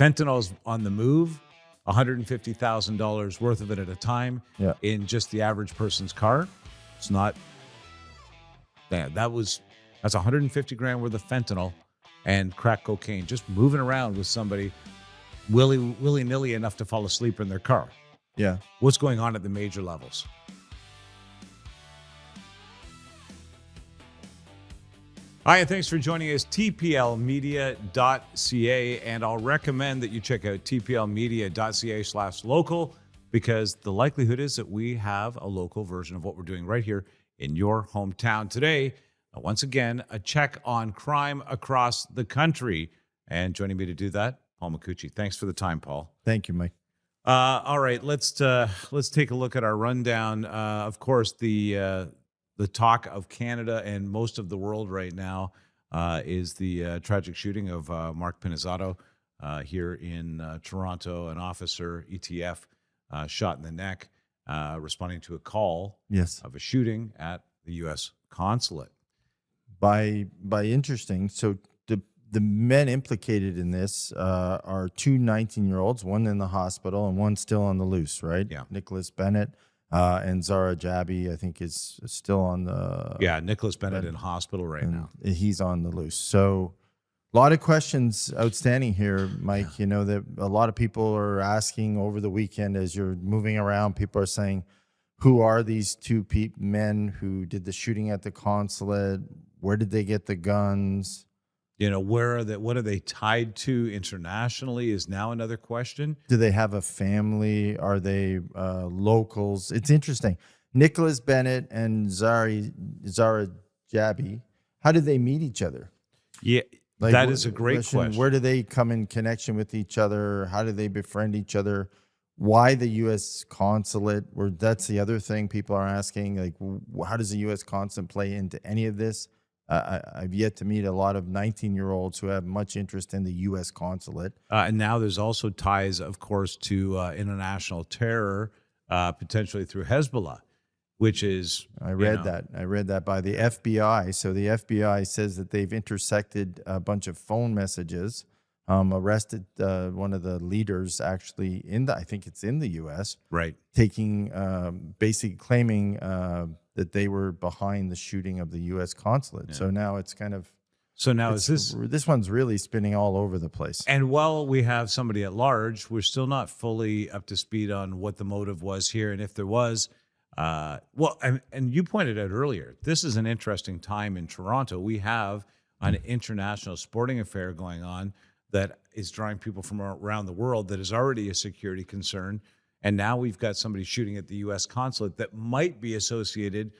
Fentanyl's on the move, $150,000 worth of it at a time in just the average person's car. It's not, man, that's 150 grand worth of fentanyl and crack cocaine just moving around with somebody willy-nilly enough to fall asleep in their car. Yeah. What's going on at the major levels? Hi, and thanks for joining us, tplmedia.ca, and I'll recommend that you check out tplmedia.ca/local, because the likelihood is that we have a local version of what we're doing right here in your hometown today. Once again, a check on crime across the country, and joining me to do that, Paul Micucci. Thanks for the time, Paul. Thank you, Mike. All right, let's take a look at our rundown. Of course, the talk of Canada and most of the world right now is the tragic shooting of Mark Pinizado here in Toronto. An officer, ETF, shot in the neck, responding to a call of a shooting at the U.S. Consulate. By interesting, so the men implicated in this are two 19-year-olds, one in the hospital and one still on the loose, right? Yeah. Nicholas Bennett. And Zara Jabi, I think, is still on the... Yeah, Nicholas Bennett in hospital right now. He's on the loose. So a lot of questions outstanding here, Mike. You know, that a lot of people are asking over the weekend as you're moving around. People are saying, who are these two men who did the shooting at the consulate? Where did they get the guns? You know, what are they tied to internationally is now another question. Do they have a family? Are they locals? It's interesting. Nicholas Bennett and Zara Jabi, how did they meet each other? Yeah, that is a great question. Where do they come in connection with each other? How do they befriend each other? Why the U.S. consulate? That's the other thing people are asking. Like, how does the U.S. consulate play into any of this? I've yet to meet a lot of 19-year-olds who have much interest in the U.S. consulate. And now there's also ties, of course, to international terror, potentially through Hezbollah, which is... I read that by the FBI. So the FBI says that they've intersected a bunch of phone messages, arrested one of the leaders actually I think it's in the U.S. Right. Taking, basically claiming... that they were behind the shooting of the U.S. consulate. Yeah. So now it's kind of... So now this one's really spinning all over the place. And while we have somebody at large, we're still not fully up to speed on what the motive was here. And if there was, and you pointed out earlier, this is an interesting time in Toronto. We have an international sporting affair going on that is drawing people from around the world that is already a security concern. And now we've got somebody shooting at the U.S. consulate that might be associated,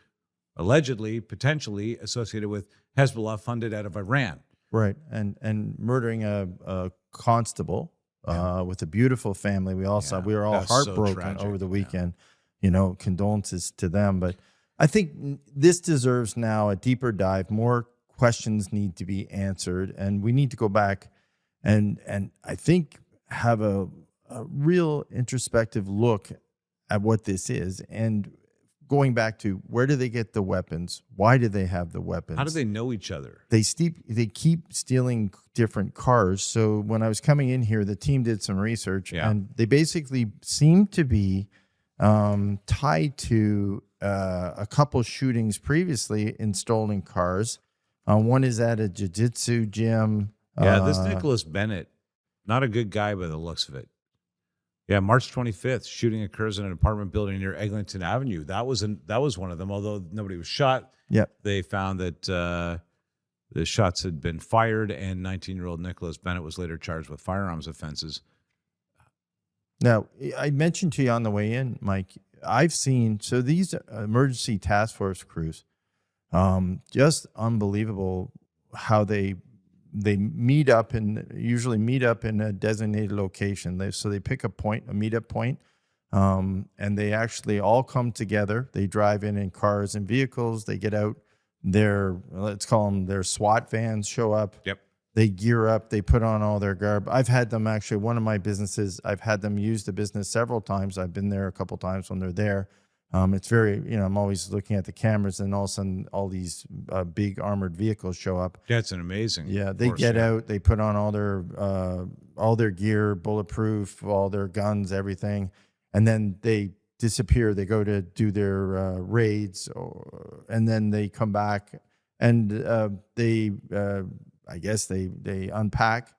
allegedly, potentially associated with Hezbollah, funded out of Iran. Right, and murdering a constable with a beautiful family. We all saw. We were all heartbroken over the weekend. Yeah. You know, condolences to them. But I think this deserves now a deeper dive. More questions need to be answered, and we need to go back and I think have a real introspective look at what this is, and going back to where do they get the weapons? Why do they have the weapons? How do they know each other? They keep stealing different cars. So when I was coming in here, the team did some research, and they basically seem to be tied to a couple shootings previously in stolen cars. One is at a jiu-jitsu gym. Yeah, this Nicholas Bennett, not a good guy by the looks of it. Yeah, March 25th, shooting occurs in an apartment building near Eglinton Avenue. That was one of them, although nobody was shot. Yep. They found that the shots had been fired, and 19-year-old Nicholas Bennett was later charged with firearms offenses. Now, I mentioned to you on the way in, Mike, I've seen, so these emergency task force crews, just unbelievable how they usually meet up in a designated location. So they pick a meetup point, and they actually all come together. They drive in cars and vehicles. They get out let's call them their SWAT vans, show up. Yep. They gear up. They put on all their garb. I've had them actually, one of my businesses, I've had them use the business several times. I've been there a couple times when they're there. It's very, I'm always looking at the cameras, and all of a sudden all these big armored vehicles show up. That's an amazing. Yeah, they get out, they put on all all their gear, bulletproof, all their guns, everything, and then they disappear. They go to do their raids, and then they come back, and I guess they unpack,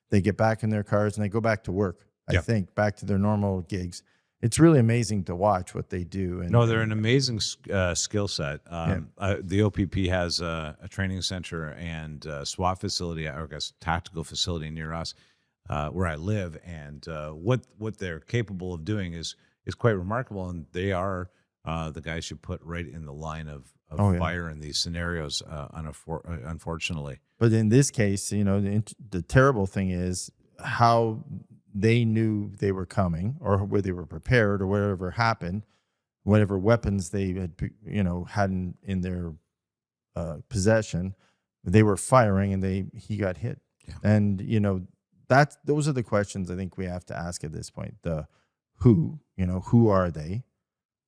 they get back in their cars, and they go back to work. I think back to their normal gigs. It's really amazing to watch what they do. And, no, they're an amazing skill set. The OPP has a training center and SWAT facility, or I guess tactical facility near us, where I live, and what they're capable of doing is quite remarkable. And they are the guys you put right in the line of fire in these scenarios, unfortunately. But in this case, the terrible thing is how they knew they were coming, or where they were prepared, or whatever happened, whatever weapons they had, had in their possession, they were firing, and he got hit. Yeah. And those are the questions I think we have to ask at this point. The who are they?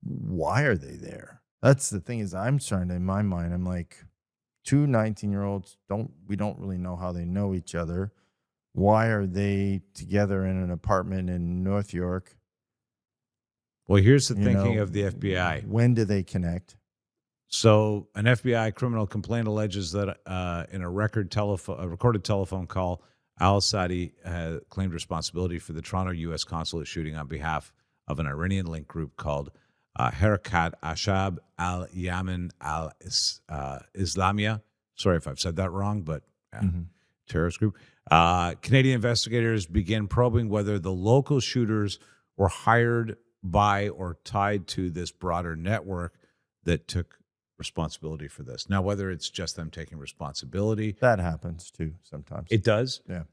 Why are they there? That's the thing. Is I'm starting to, in my mind, I'm like, 2 19-year-olds we don't really know how they know each other. Why are they together in an apartment in North York? Well, here's the thinking of the FBI. When do they connect? So an FBI criminal complaint alleges that in a recorded telephone call, al-Sadi claimed responsibility for the Toronto U.S. Consulate shooting on behalf of an Iranian-linked group called Harakat Ashab al-Yaman al-Islamiyah. Sorry if I've said that wrong, but terrorist group. Canadian investigators begin probing whether the local shooters were hired by or tied to this broader network that took responsibility for this. Now, whether it's just them taking responsibility. That happens too sometimes. It does? Yeah.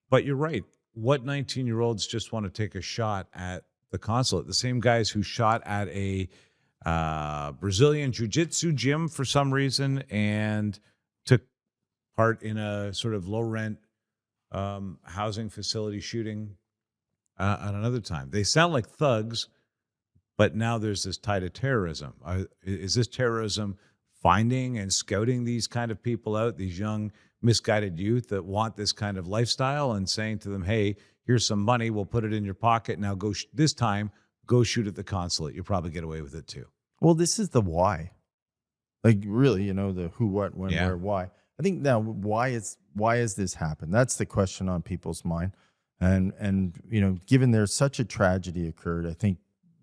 But you're right. What 19-year-olds just want to take a shot at the consulate? The same guys who shot at a Brazilian jiu-jitsu gym for some reason and took part in a sort of low-rent housing facility shooting at another time. They sound like thugs, but now there's this tie to terrorism. Is this terrorism finding and scouting these kind of people out, these young, misguided youth that want this kind of lifestyle, and saying to them, hey, here's some money, we'll put it in your pocket, now go this time, go shoot at the consulate. You'll probably get away with it too. Well, this is the why. Like, really, the who, what, when, where, why. I think now, why has this happened? That's the question on people's mind. And given there's such a tragedy occurred, I think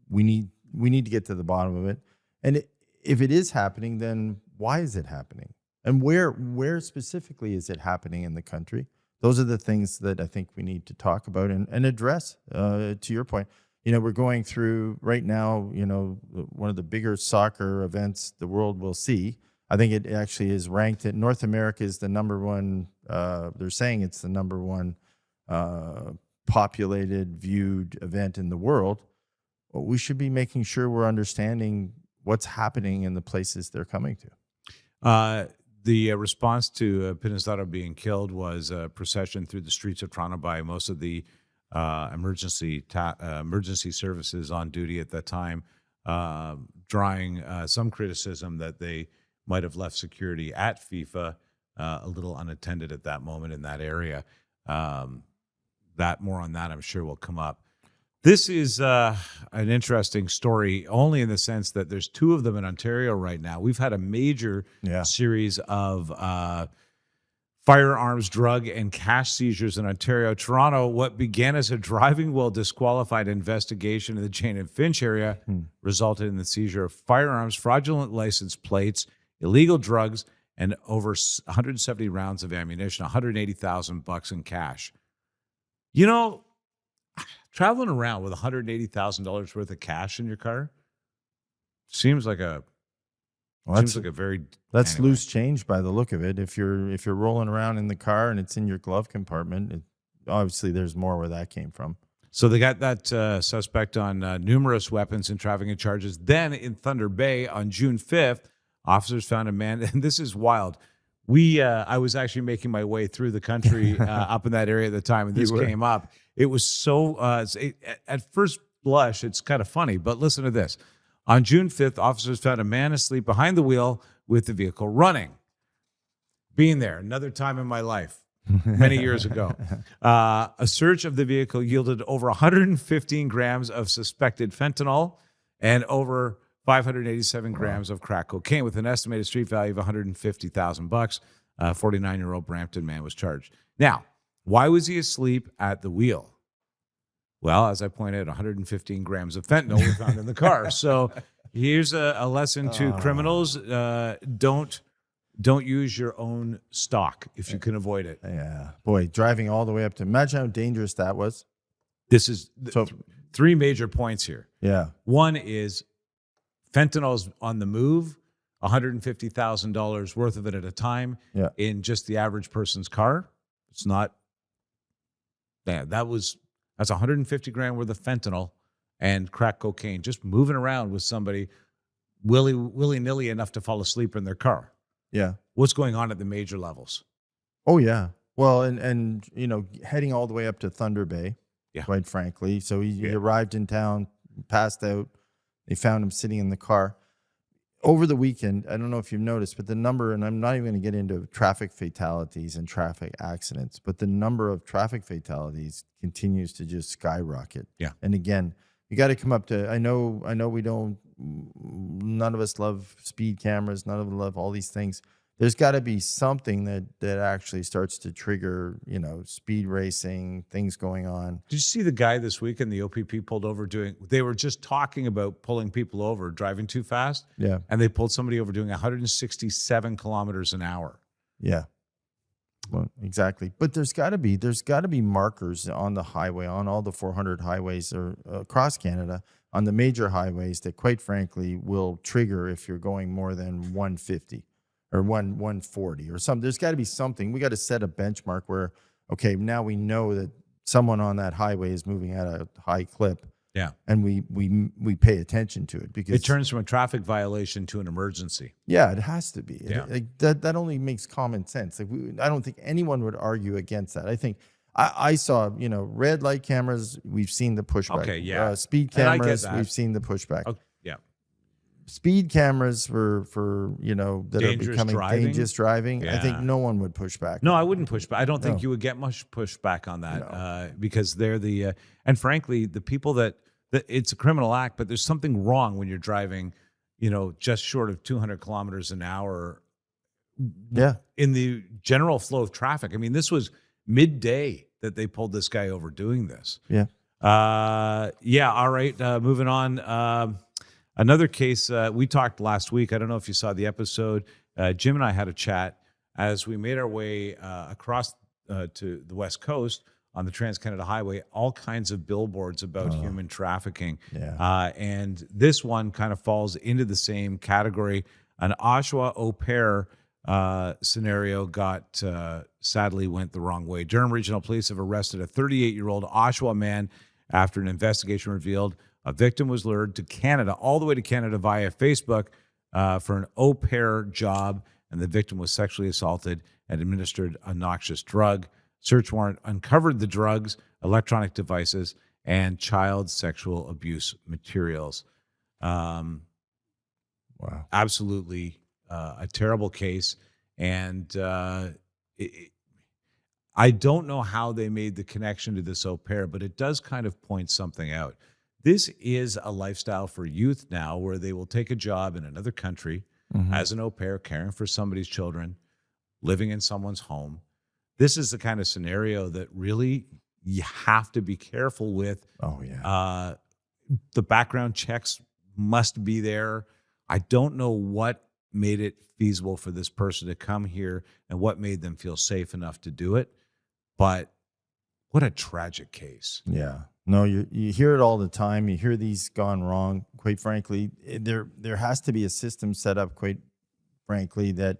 we need to get to the bottom of it. And if it is happening, then why is it happening? And where specifically is it happening in the country? Those are the things that I think we need to talk about and address. To your point, we're going through right now, one of the bigger soccer events the world will see. I think it actually is ranked at North America is the number one. They're saying it's the number one populated, viewed event in the world. Well, we should be making sure we're understanding what's happening in the places they're coming to. The response to Pinizado being killed was a procession through the streets of Toronto by most of the emergency services on duty at that time, drawing some criticism that they might have left security at FIFA a little unattended at that moment in that area. More on that, I'm sure, will come up. This is an interesting story, only in the sense that there's 2 of them in Ontario right now. We've had a major series of firearms, drug, and cash seizures in Ontario. Toronto, what began as a driving while disqualified investigation in the Jane and Finch area resulted in the seizure of firearms, fraudulent license plates, illegal drugs, and over 170 rounds of ammunition, $180,000 in cash. Traveling around with $180,000 worth of cash in your car seems like a very loose change by the look of it. If you're rolling around in the car and it's in your glove compartment, obviously there's more where that came from. So they got that suspect on numerous weapons and trafficking charges. Then in Thunder Bay on June 5th, officers found a man, and this is wild. I was actually making my way through the country up in that area at the time, and this came up. It was so, at first blush, it's kind of funny, but listen to this. On June 5th, officers found a man asleep behind the wheel with the vehicle running. Being there, another time in my life, many years ago. A search of the vehicle yielded over 115 grams of suspected fentanyl and over 587 grams of crack cocaine, with an estimated street value of $150,000. 49-year-old Brampton man was charged. Now, why was he asleep at the wheel? Well, as I pointed out, 115 grams of fentanyl were found in the car. So here's a lesson to criminals: don't use your own stock if you can avoid it. Yeah, boy, driving all the way up to, imagine how dangerous that was. This is three major points here. Yeah, one is fentanyl's on the move. $150,000 worth of it at a time in just the average person's car. It's not. Yeah, that's 150 grand worth of fentanyl and crack cocaine just moving around with somebody willy-nilly enough to fall asleep in their car. Yeah. What's going on at the major levels? Oh, yeah. Well, and heading all the way up to Thunder Bay, quite frankly. So he arrived in town, passed out. They found him sitting in the car. Over the weekend, I don't know if you've noticed, but the number, and I'm not even going to get into traffic fatalities and traffic accidents, but the number of traffic fatalities continues to just skyrocket. Yeah. And again, you got to come up to, I know we don't, none of us love speed cameras, none of us love all these things. There's got to be something that actually starts to trigger, speed racing, things going on. Did you see the guy this weekend the OPP pulled over they were just talking about pulling people over, driving too fast. Yeah. And they pulled somebody over doing 167 kilometers an hour. Yeah. Well, exactly. But there's got to be markers on the highway, on all the 400 highways or across Canada, on the major highways that, quite frankly, will trigger if you're going more than 150. Or 140 or something. There's got to be something. We got to set a benchmark where, okay, now we know that someone on that highway is moving at a high clip. Yeah. And we pay attention to it because it turns from a traffic violation to an emergency. Yeah, it has to be. Yeah. That only makes common sense. I don't think anyone would argue against that. I think I saw, red light cameras, we've seen the pushback. Okay, yeah. Speed cameras, we've seen the pushback. Okay. Yeah. Speed cameras for that dangerous are becoming dangerous driving. Yeah. I think no one would push back. No, I wouldn't push back. I don't think you would get much pushback on that because they're the and frankly the people that it's a criminal act, but there's something wrong when you're driving, just short of 200 kilometers an hour. Yeah. In the general flow of traffic. I mean, this was midday that they pulled this guy over doing this. Yeah. All right. Moving on. Another case, we talked last week. I don't know if you saw the episode. Jim and I had a chat as we made our way across to the West Coast on the Trans-Canada Highway, all kinds of billboards about human trafficking. Yeah. And this one kind of falls into the same category. An Oshawa au pair scenario sadly went the wrong way. Durham Regional Police have arrested a 38-year-old Oshawa man after an investigation revealed a victim was lured to Canada, all the way to Canada via Facebook for an au pair job, and the victim was sexually assaulted and administered a noxious drug. Search warrant uncovered the drugs, electronic devices, and child sexual abuse materials. Wow. Absolutely a terrible case. And I don't know how they made the connection to this au pair, but it does kind of point something out. This is a lifestyle for youth now where they will take a job in another country as an au pair, caring for somebody's children, living in someone's home. This is the kind of scenario that really you have to be careful with. Oh, yeah. The background checks must be there. I don't know what made it feasible for this person to come here and what made them feel safe enough to do it. But what a tragic case. Yeah. No, you hear it all the time. You hear these gone wrong. Quite frankly, there has to be a system set up, quite frankly, that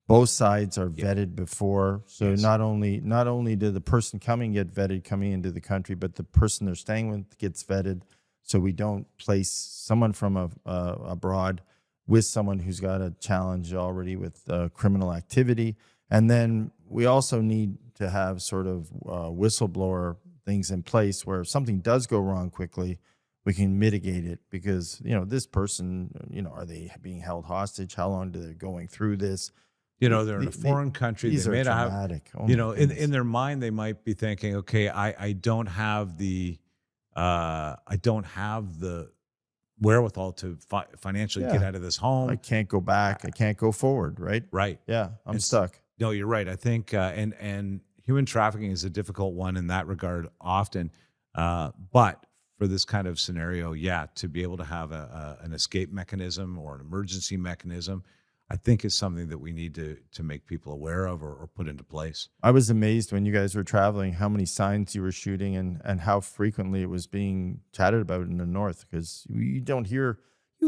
both sides are vetted before. So not only did the person coming get vetted coming into the country, but the person they're staying with gets vetted. So we don't place someone from abroad with someone who's got a challenge already with criminal activity. And then we also need to have sort of whistleblower things in place where if something does go wrong quickly, we can mitigate it because, this person, are they being held hostage? How long are they going through this? You know, they're in a foreign country. These They are may not have, traumatic. Oh you my know, goodness. in their mind, they might be thinking, okay, I don't have the wherewithal to financially get Yeah. out of this I home. can't go back. I can't go forward, right? Right. Yeah, I'm And stuck. no, you're right. I think, and human trafficking is a difficult one in that regard often. But for this kind of scenario, yeah, to be able to have an escape mechanism or an emergency mechanism, I think is something that we need to make people aware of or put into place. I was amazed when you guys were traveling how many signs you were shooting and how frequently it was being chatted about in the north, because you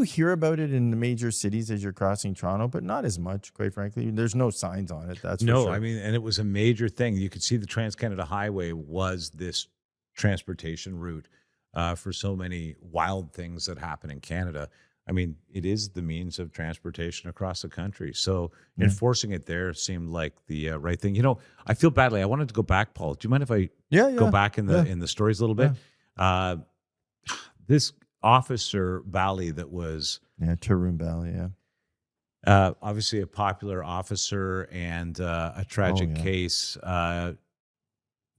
hear about it in the major cities as you're crossing Toronto, but not as much, quite frankly. There's no signs on it, that's for No, sure. I mean, and it was a major thing. You could see the Trans-Canada Highway was this transportation route for so many wild things that happen in Canada. I mean, it is the means of transportation across the country. So enforcing it there seemed like the right thing. You know, I feel badly. I wanted to go back, Paul. Do you mind if I go back in the stories a little bit? This officer Valley that was Taroom Valley, obviously a popular officer and a tragic case.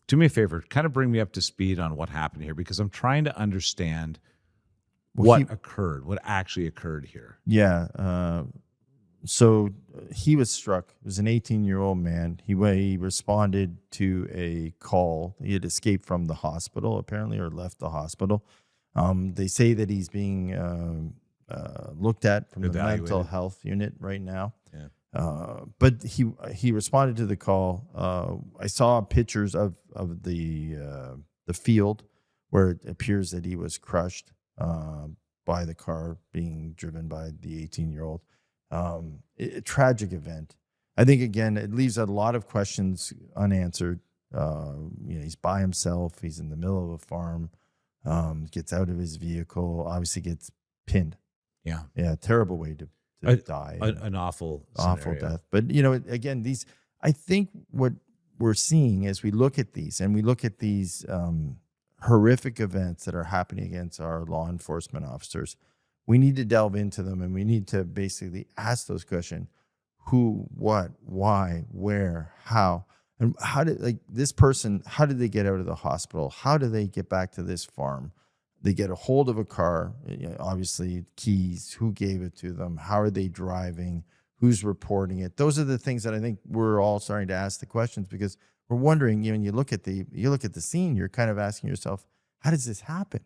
Do me a favor, kind of bring me up to speed on what happened here, because I'm trying to understand what actually occurred here. Yeah. So he was struck. It was an 18-year-old man. He responded to a call. He had escaped from the hospital, apparently, or left the hospital. They say that he's being looked at from the mental health unit right now. Yeah. But he responded to the call. I saw pictures of the field where it appears that he was crushed by the car being driven by the 18-year-old. A tragic event. I think, again, it leaves a lot of questions unanswered. He's by himself. He's in the middle of a farm. Gets out of his vehicle. Obviously gets pinned. Yeah. Terrible way to die. An awful death. But again, I think what we're seeing as we look at these horrific events that are happening against our law enforcement officers, we need to delve into them, and we need to basically ask those questions: who, what, why, where, how, and how did this person? How did they get out of the hospital? How do they get back to this farm? They get a hold of a car, obviously keys. Who gave it to them? How are they driving? Who's reporting it? Those are the things that I think we're all starting to ask the questions, because we're wondering. When you look at the scene, you're kind of asking yourself, how does this happen?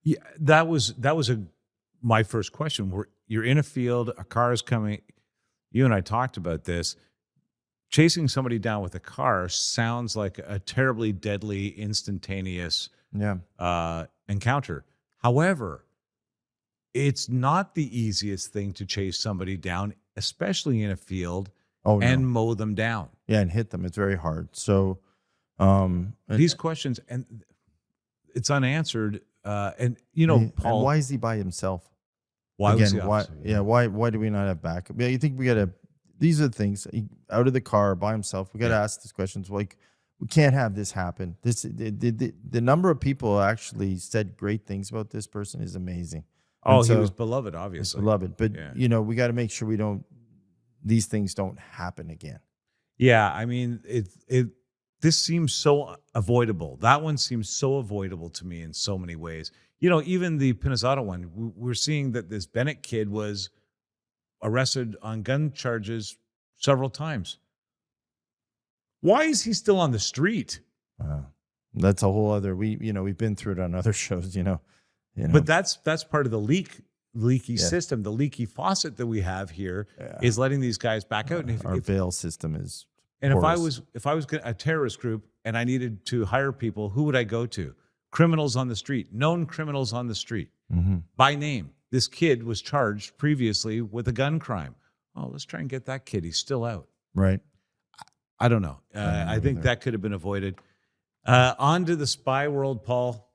Yeah, that was my first question. You're in a field, a car is coming. You and I talked about this. Chasing somebody down with a car sounds like a terribly deadly, instantaneous encounter. However, it's not the easiest thing to chase somebody down, especially in a field, mow them down. Yeah, and hit them. It's very hard. So these questions, and it's unanswered. Paul, and why is he by himself? Why was he why? Yeah, why do we not have backup? Yeah, you think we gotta? These are the things. Out of the car by himself. We got to ask these questions. Like, we can't have this happen. The number of people actually said great things about this person is amazing. Oh, he was beloved, obviously. Beloved, but we got to make sure these things don't happen again. Yeah, I mean, this seems so avoidable. That one seems so avoidable to me in so many ways. Even the Pinizado one, we're seeing that this Bennett kid was arrested on gun charges several times. Why is he still on the street? That's a whole other. We've been through it on other shows. But that's part of the leaky system. The leaky faucet that we have here is letting these guys back out. And our bail system is. And porous. if I was a terrorist group and I needed to hire people, who would I go to? Criminals on the street, known criminals on the street, by name. This kid was charged previously with a gun crime. Oh, let's try and get that kid. He's still out. Right. I don't know. I think that could have been avoided. On to the spy world, Paul.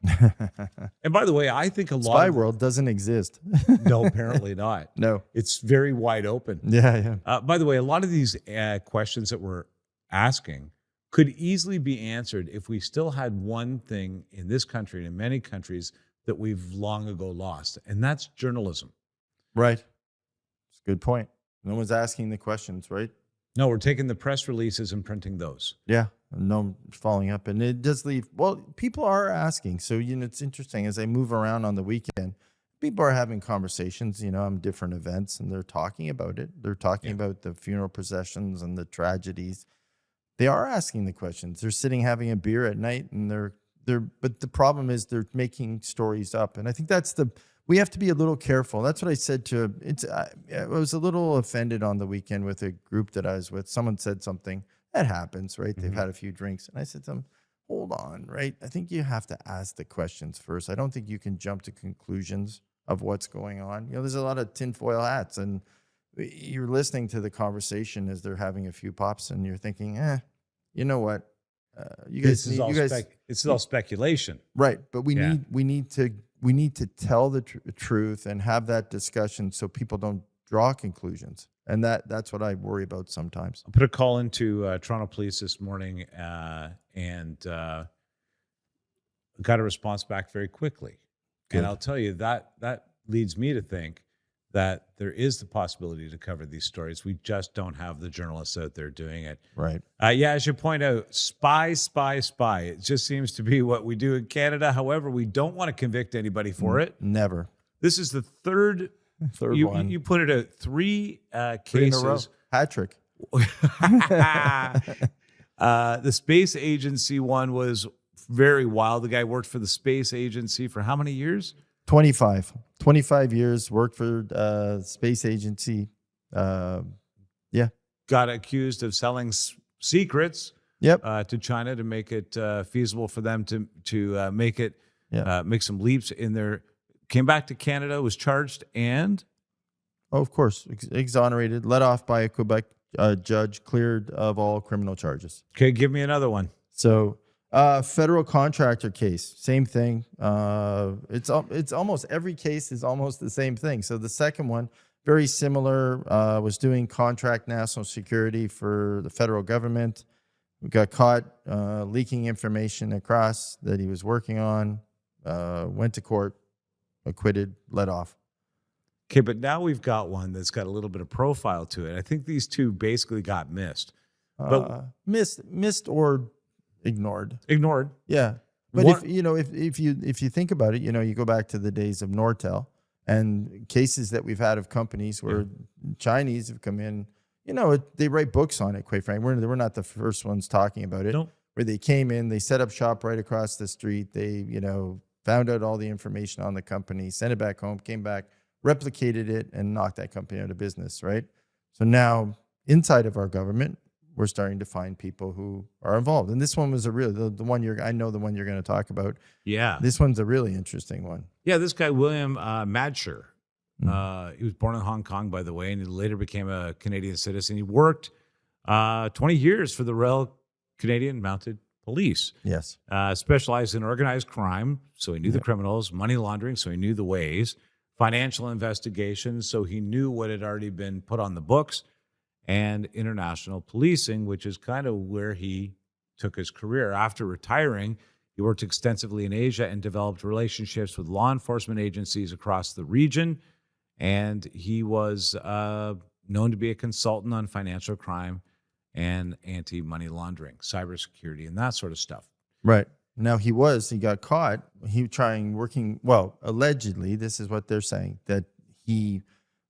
And by the way, I think spy world doesn't exist. No, apparently not. No. It's very wide open. Yeah. By the way, a lot of these questions that we're asking could easily be answered if we still had one thing in this country and in many countries that we've long ago lost, and that's journalism. Right. It's a good point. No one's asking the questions, right? No, we're taking the press releases and printing those. Yeah, no following up. And it does leave, well, people are asking. So, it's interesting as I move around on the weekend, people are having conversations, on different events, and they're talking about it. They're talking about the funeral processions and the tragedies. They are asking the questions. They're sitting having a beer at night, and but the problem is they're making stories up. And I think we have to be a little careful. That's what I said to, I was a little offended on the weekend with a group that I was with. Someone said something that happens, right? They've had a few drinks. And I said to them, hold on, right? I think you have to ask the questions first. I don't think you can jump to conclusions of what's going on. There's a lot of tinfoil hats, and you're listening to the conversation as they're having a few pops, and you're thinking, you know what? It's all speculation. Right. But we need to tell the truth and have that discussion so people don't draw conclusions. And that's what I worry about sometimes. I put a call into Toronto Police this morning and got a response back very quickly. Good. And I'll tell you, that leads me to think that there is the possibility to cover these stories. We just don't have the journalists out there doing it. Right. As you point out, spy. It just seems to be what we do in Canada. However, we don't want to convict anybody for it. Never. This is the third one. You put it at 3 cases. 3 in a row. Hat trick. The space agency one was very wild. The guy worked for the space agency for how many years? 25 years, worked for space agency. Got accused of selling secrets to China to make it feasible for them to make it make some leaps in their. Came back to Canada, was charged, and of course exonerated, let off by a Quebec judge, cleared of all criminal charges. Okay, give me another one. So federal contractor case, same thing. It's almost every case is almost the same thing. So the second one, very similar, was doing contract national security for the federal government. We got caught leaking information across that he was working on, went to court, acquitted, let off. Okay, but now we've got one that's got a little bit of profile to it. I think these two basically got missed. But missed or ignored. Yeah. But if you think about it, you go back to the days of Nortel and cases that we've had of companies where Chinese have come in, they write books on it, quite frankly. We're not the first ones talking about it. Nope. Where they came in, they set up shop right across the street. They, found out all the information on the company, sent it back home, came back, replicated it, and knocked that company out of business, right? So now inside of our government, we're starting to find people who are involved. And this one was the one I know the one you're going to talk about. Yeah. This one's a really interesting one. Yeah, this guy, William Madshire. He was born in Hong Kong, by the way, and he later became a Canadian citizen. He worked 20 years for the Royal Canadian Mounted Police. Yes. Specialized in organized crime, so he knew the criminals, money laundering, so he knew the ways, financial investigations, so he knew what had already been put on the books, and international policing, which is kind of where he took his career. After retiring, he worked extensively in Asia and developed relationships with law enforcement agencies across the region, and he was known to be a consultant on financial crime and anti-money laundering, cybersecurity, and that sort of stuff. Right. Now he got caught. Allegedly, this is what they're saying, that he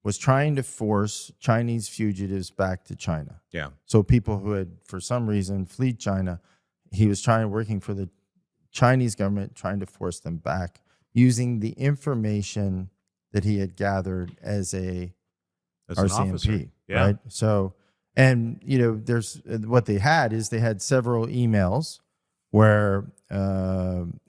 was trying to force Chinese fugitives back to China. Yeah. So people who had, for some reason, fled China, he was working for the Chinese government, trying to force them back using the information that he had gathered as RCMP, an officer. Yeah. Right? So, and there's what they had several emails where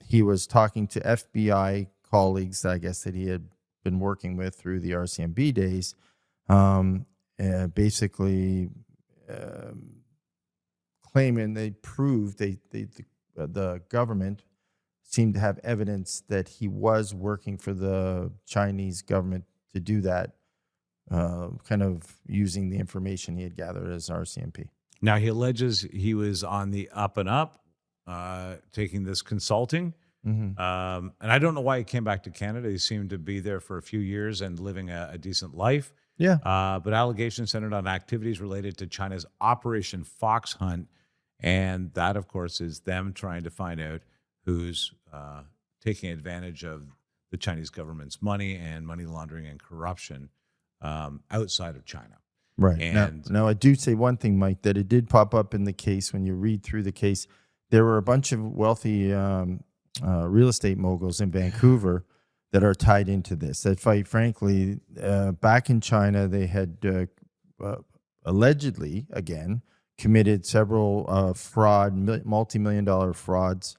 he was talking to FBI colleagues, I guess, that he had been working with through the RCMP days, basically claiming they proved the government seemed to have evidence that he was working for the Chinese government to do that, kind of using the information he had gathered as RCMP. Now, he alleges he was on the up and up, taking this consulting. Mm-hmm. And I don't know why he came back to Canada. He seemed to be there for a few years and living a decent life. Yeah. But allegations centered on activities related to China's Operation Fox Hunt. And that, of course, is them trying to find out who's taking advantage of the Chinese government's money and money laundering and corruption outside of China. Right. And now, I do say one thing, Mike, that it did pop up in the case when you read through the case. There were a bunch of wealthy real estate moguls in Vancouver that are tied into this. That, quite frankly, back in China, they had allegedly, again, committed several multi-million-dollar frauds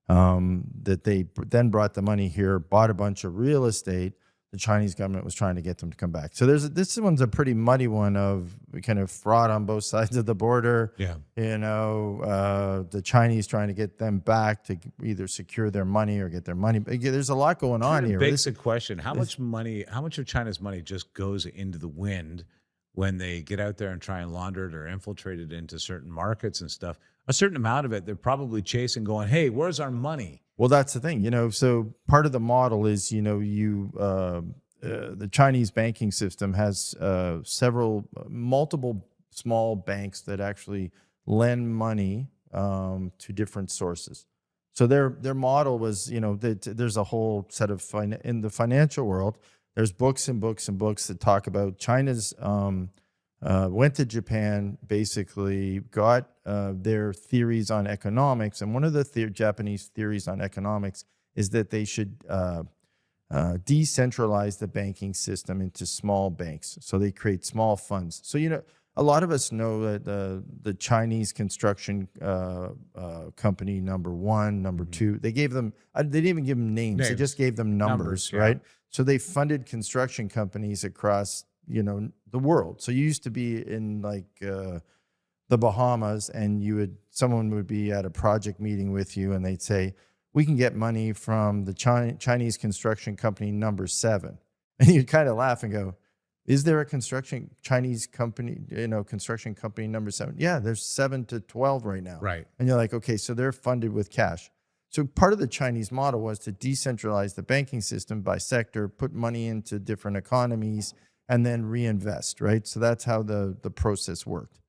that they then brought the money here, bought a bunch of real estate. The Chinese government was trying to get them to come back. So this one's a pretty muddy one of kind of fraud on both sides of the border. Yeah. The Chinese trying to get them back to either secure their money or get their money. There's a lot going on here. It begs the question, how much of China's money just goes into the wind when they get out there and try and launder it or infiltrate it into certain markets and stuff? A certain amount of it, they're probably chasing, going, hey, where's our money? Well, that's the thing, so part of the model is, the Chinese banking system has multiple small banks that actually lend money to different sources. So their model was, there's a whole set of, in the financial world, there's books and books and books that talk about China's, went to Japan, basically got their theories on economics. And one of the Japanese theories on economics is that they should decentralize the banking system into small banks. So they create small funds. So, a lot of us know that the Chinese construction company, number one, number two, they didn't even give them names. They just gave them numbers, right? So they funded construction companies across the world. So you used to be in the Bahamas, and someone would be at a project meeting with you, and they'd say, we can get money from the Chinese construction company number 7. And you'd kind of laugh and go, is there a Chinese company, construction company number 7? Yeah, there's 7 to 12 right now. Right. And you're like, okay, so they're funded with cash. So part of the Chinese model was to decentralize the banking system by sector, put money into different economies, and then reinvest, right? So that's how the process worked.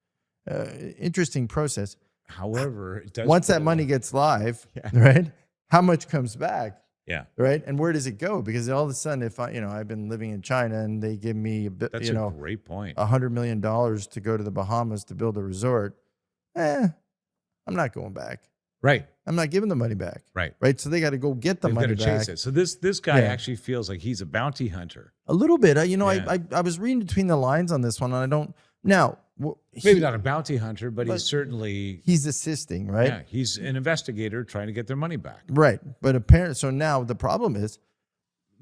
Interesting process. However, it does once that money gets live, right? How much comes back? Yeah. Right. And where does it go? Because all of a sudden, if I've been living in China and they give me that's a great point, $100 million to go to the Bahamas to build a resort, I'm not going back. Right. I'm not giving the money back. Right. Right. So they got to go get the money back. Chase it. So this guy actually feels like he's a bounty hunter. A little bit. I was reading between the lines on this one, and I don't now. Maybe not a bounty hunter, but he's assisting, right? Yeah, he's an investigator trying to get their money back. Right. But apparently, so now the problem is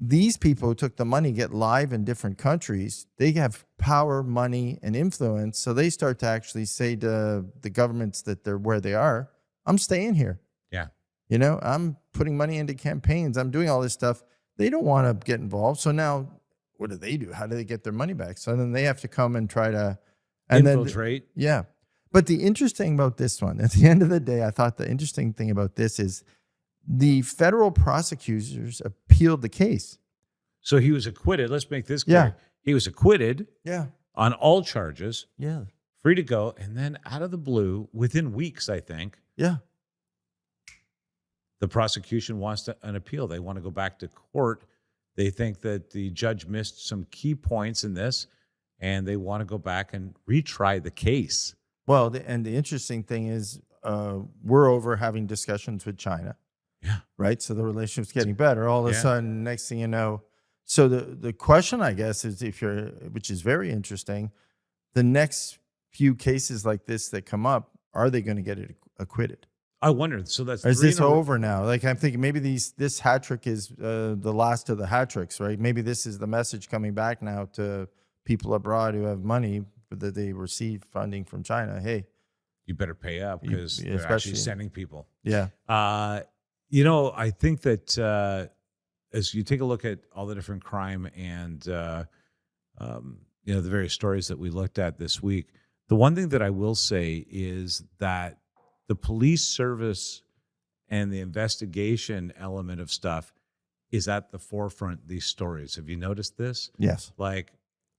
these people who took the money get live in different countries. They have power, money, and influence. So they start to actually say to the governments that they're where they are, I'm staying here. Yeah. I'm putting money into campaigns. I'm doing all this stuff. They don't want to get involved. So now what do? How do they get their money back? So then they have to come and try to infiltrate. Yeah. But the interesting about this one, at the end of the day, I thought the interesting thing about this is the federal prosecutors appealed the case. So he was acquitted. Let's make this clear. Yeah. He was acquitted on all charges. Yeah. Free to go. And then out of the blue, within weeks, I think. Yeah. The prosecution wants an appeal. They want to go back to court. They think that the judge missed some key points in this, and they want to go back and retry the case. Well, and the interesting thing is we're over having discussions with China. Yeah. Right? So the relationship's getting better. All of a sudden, next thing you know. So the question, I guess, is which is very interesting, the next few cases like this that come up, are they going to get it acquitted? I wonder. So is this over now? Like, I'm thinking maybe this hat trick is the last of the hat tricks, right? Maybe this is the message coming back now to people abroad who have money that they receive funding from China. Hey, you better pay up because they're actually sending people. Yeah. I think that as you take a look at all the different crime and the various stories that we looked at this week, the one thing that I will say is that the police service and the investigation element of stuff is at the forefront of these stories. Have you noticed this? Yes. Like,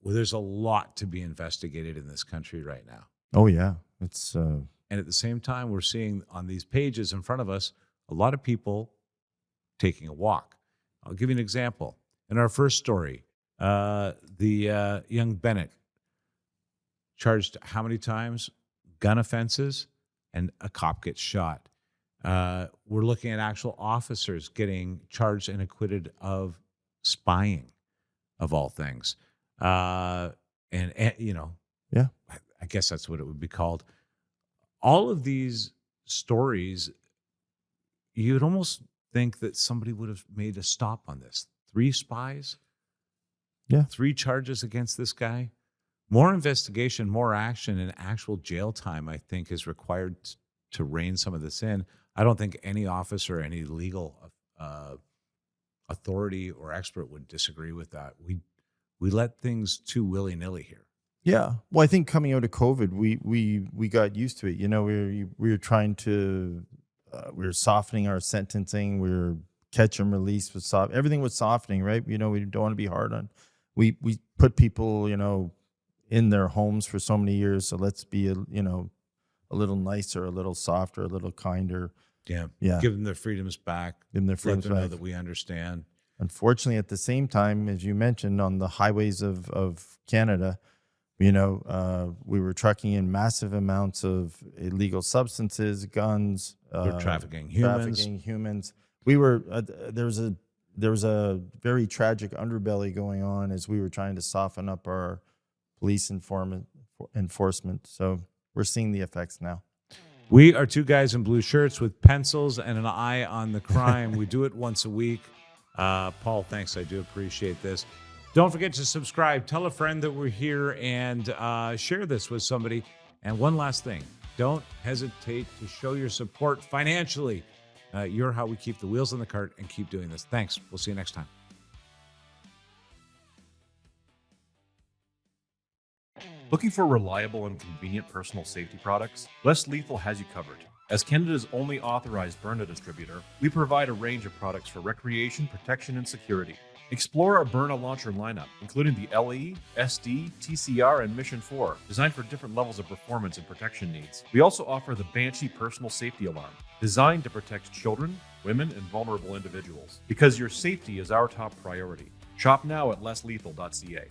well, there's a lot to be investigated in this country right now. Oh yeah, it's and at the same time, we're seeing on these pages in front of us a lot of people taking a walk. I'll give you an example. In our first story, the young Bennett charged how many times? Gun offenses, and a cop gets shot. We're looking at actual officers getting charged and acquitted of spying, of all things. And you know, yeah, I guess that's what it would be called. All of these stories, you'd almost think that somebody would have made a stop on this. 3 spies, 3 charges against this guy. More investigation, more action, and actual jail time, I think, is required to rein some of this in. I don't think any officer, any legal authority or expert would disagree with that. We let things too willy-nilly here. Yeah. Well, I think coming out of COVID, we got used to it. You know, we were trying to, we were softening our sentencing. We were catch and release was soft. Everything was softening, right? You know, we don't want to be hard on. We put people, you know, in their homes for so many years. So let's be, you know, a little nicer, a little softer, a little kinder. Yeah. Yeah. Give them their freedoms back. Give them their freedoms back. Know back. that we understand. Unfortunately, at the same time, as you mentioned, on the highways of Canada, you know, we were trucking in massive amounts of illegal substances, guns, trafficking humans. We were there was a very tragic underbelly going on as we were trying to soften up our police enforcement. So we're seeing the effects now. We are 2 guys in blue shirts with pencils and an eye on the crime. We do it once a week. Paul, thanks. I do appreciate this. Don't forget to subscribe. Tell a friend that we're here and share this with somebody. And one last thing, don't hesitate to show your support financially. You're how we keep the wheels on the cart and keep doing this. Thanks. We'll see you next time. Looking for reliable and convenient personal safety products? Less Lethal has you covered. As Canada's only authorized Byrna distributor, we provide a range of products for recreation, protection, and security. Explore our Byrna launcher lineup, including the LE, SD, TCR, and Mission 4, designed for different levels of performance and protection needs. We also offer the Banshee personal safety alarm, designed to protect children, women, and vulnerable individuals. Because your safety is our top priority. Shop now at lesslethal.ca.